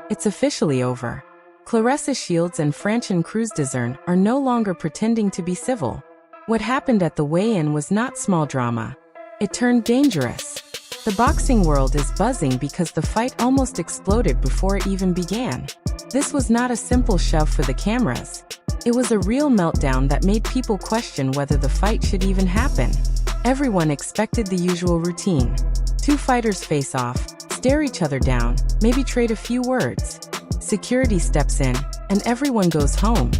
It's officially over. Claressa Shields and Franchón Crews-Dezurn are no longer pretending to be civil. What happened at the weigh-in was not small drama. It turned dangerous. The boxing world is buzzing because the fight almost exploded before it even began. This was not a simple shove for the cameras. It was a real meltdown that made people question whether the fight should even happen. Everyone expected the usual routine. Two fighters face off, stare each other down, maybe trade a few words. Security steps in, and everyone goes home.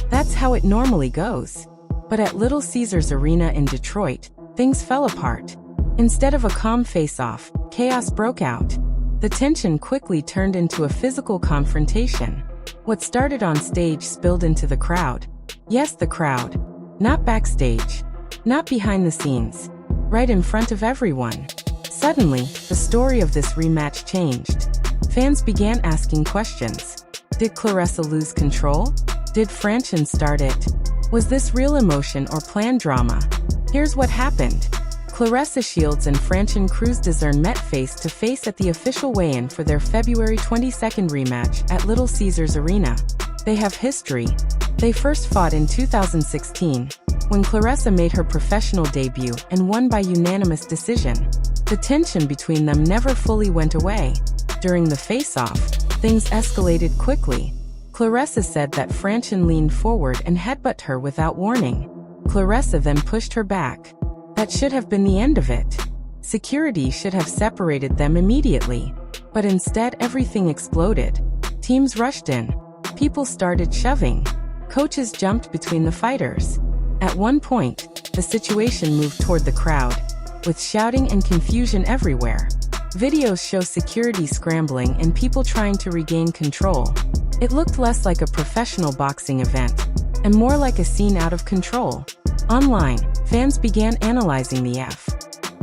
That's how it normally goes. But at Little Caesars Arena in Detroit, things fell apart. Instead of a calm face-off, chaos broke out. The tension quickly turned into a physical confrontation. What started on stage spilled into the crowd. Yes, the crowd. Not backstage. Not behind the scenes. Right in front of everyone. Suddenly, the story of this rematch changed. Fans began asking questions. Did Claressa lose control? Did Franchon start it? Was this real emotion or planned drama? Here's what happened. Claressa Shields and Franchón Crews-Dezurn met face-to-face at the official weigh-in for their February 22nd rematch at Little Caesars Arena. They have history. They first fought in 2016, when Claressa made her professional debut and won by unanimous decision. The tension between them never fully went away. During the face-off, things escalated quickly. Claressa said that Franchon leaned forward and headbutted her without warning. Claressa then pushed her back. That should have been the end of it. Security should have separated them immediately. But instead, everything exploded. Teams rushed in. People started shoving. Coaches jumped between the fighters. At one point, the situation moved toward the crowd, with shouting and confusion everywhere. Videos show security scrambling and people trying to regain control. It looked less like a professional boxing event, and more like a scene out of control. Online, fans began analyzing the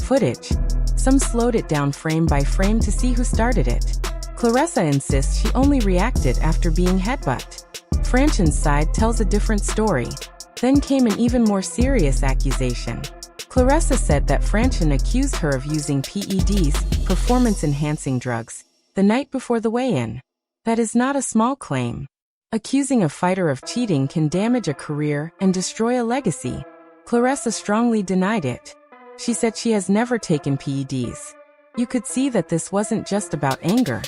footage. Some slowed it down frame by frame to see who started it. Claressa insists she only reacted after being headbutted. Franchon's side tells a different story. Then came an even more serious accusation. Claressa said that Franchon accused her of using PEDs, performance-enhancing drugs, the night before the weigh-in. That is not a small claim. Accusing a fighter of cheating can damage a career and destroy a legacy. Claressa strongly denied it. She said she has never taken PEDs. You could see that this wasn't just about anger.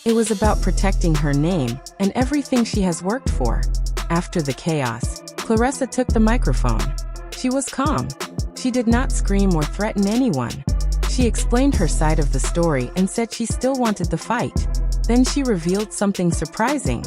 It was about protecting her name and everything she has worked for. After the chaos, Claressa took the microphone. She was calm. She did not scream or threaten anyone. She explained her side of the story and said she still wanted the fight. Then she revealed something surprising.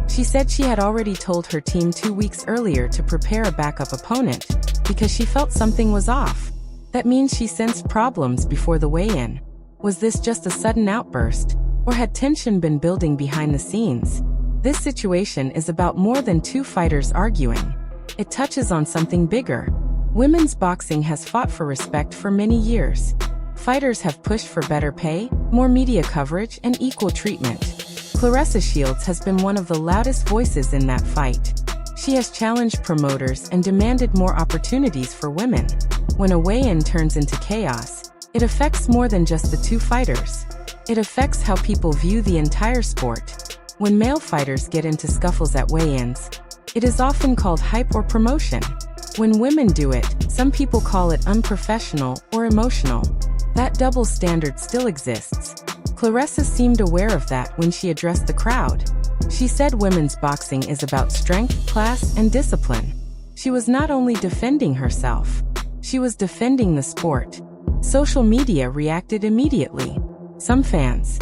She said she had already told her team 2 weeks earlier to prepare a backup opponent, because she felt something was off. That means she sensed problems before the weigh-in. Was this just a sudden outburst, or had tension been building behind the scenes? This situation is about more than two fighters arguing. It touches on something bigger. Women's boxing has fought for respect for many years. Fighters have pushed for better pay, more media coverage, and equal treatment. Claressa Shields has been one of the loudest voices in that fight. She has challenged promoters and demanded more opportunities for women. When a weigh-in turns into chaos, it affects more than just the two fighters. It affects how people view the entire sport. When male fighters get into scuffles at weigh-ins, it is often called hype or promotion. When women do it, some people call it unprofessional or emotional. That double standard still exists. Claressa seemed aware of that when she addressed the crowd. She said women's boxing is about strength, class, and discipline. She was not only defending herself, she was defending the sport. Social media reacted immediately. Some fans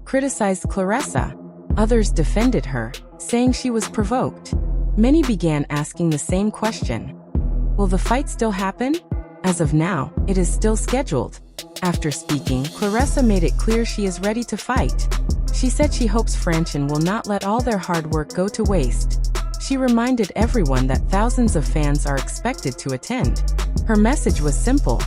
criticized Claressa. Others defended her, saying she was provoked. Many began asking the same question. Will the fight still happen? As of now, it is still scheduled. After speaking, Claressa made it clear she is ready to fight. She said she hopes Franchon will not let all their hard work go to waste. She reminded everyone that thousands of fans are expected to attend. Her message was simple.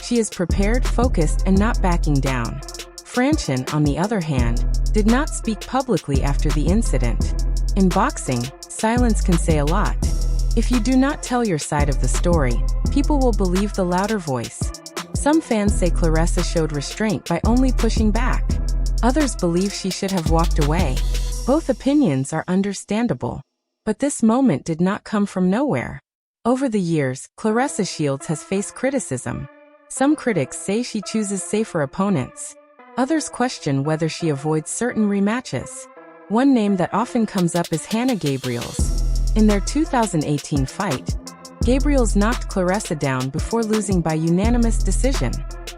She is prepared, focused, and not backing down. Franchon, on the other hand, did not speak publicly after the incident. In boxing, silence can say a lot. If you do not tell your side of the story, people will believe the louder voice. Some fans say Claressa showed restraint by only pushing back. Others believe she should have walked away. Both opinions are understandable. But this moment did not come from nowhere. Over the years, Claressa Shields has faced criticism. Some critics say she chooses safer opponents. Others question whether she avoids certain rematches. One name that often comes up is Hannah Gabriels. In their 2018 fight, Gabriels knocked Claressa down before losing by unanimous decision.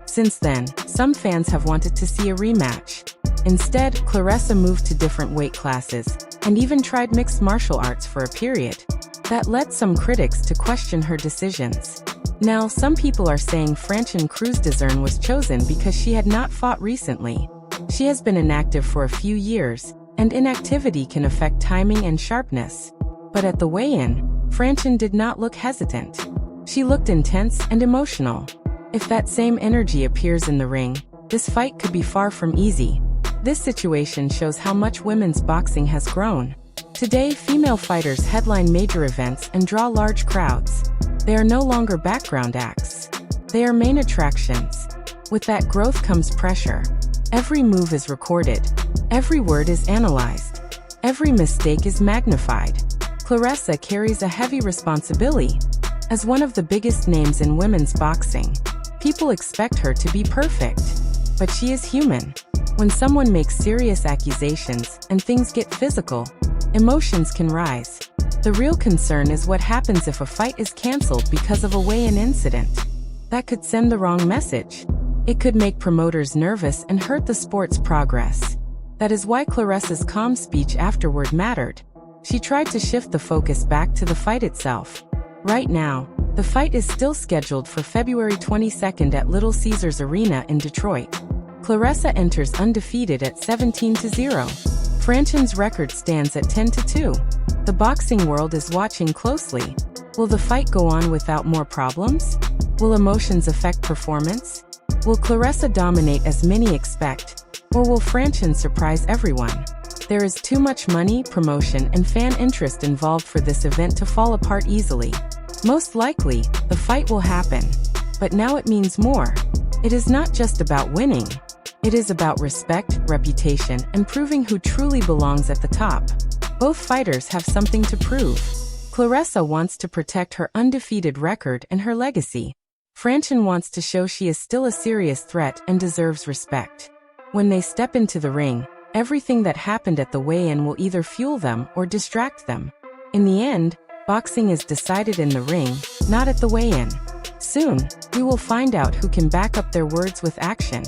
Since then, some fans have wanted to see a rematch. Instead, Claressa moved to different weight classes, and even tried mixed martial arts for a period. That led some critics to question her decisions. Now, some people are saying Franchón Crews-Dezurn was chosen because she had not fought recently. She has been inactive for a few years, and inactivity can affect timing and sharpness. But at the weigh-in, Franchon did not look hesitant. She looked intense and emotional. If that same energy appears in the ring, this fight could be far from easy. This situation shows how much women's boxing has grown. Today, female fighters headline major events and draw large crowds. They are no longer background acts. They are main attractions. With that growth comes pressure. Every move is recorded. Every word is analyzed. Every mistake is magnified. Claressa carries a heavy responsibility. As one of the biggest names in women's boxing, people expect her to be perfect. But she is human. When someone makes serious accusations and things get physical, emotions can rise. The real concern is what happens if a fight is cancelled because of a weigh-in incident. That could send the wrong message. It could make promoters nervous and hurt the sport's progress. That is why Claressa's calm speech afterward mattered. She tried to shift the focus back to the fight itself. Right now, the fight is still scheduled for February 22nd at Little Caesars Arena in Detroit. Claressa enters undefeated at 17-0. Franchon's record stands at 10-2. The boxing world is watching closely. Will the fight go on without more problems? Will emotions affect performance? Will Claressa dominate as many expect? Or will Franchon surprise everyone? There is too much money, promotion, and fan interest involved for this event to fall apart easily. Most likely, the fight will happen. But now it means more. It is not just about winning. It is about respect, reputation, and proving who truly belongs at the top. Both fighters have something to prove. Claressa wants to protect her undefeated record and her legacy. Franchon wants to show she is still a serious threat and deserves respect. When they step into the ring, everything that happened at the weigh-in will either fuel them or distract them. In the end, boxing is decided in the ring, not at the weigh-in. Soon, we will find out who can back up their words with action.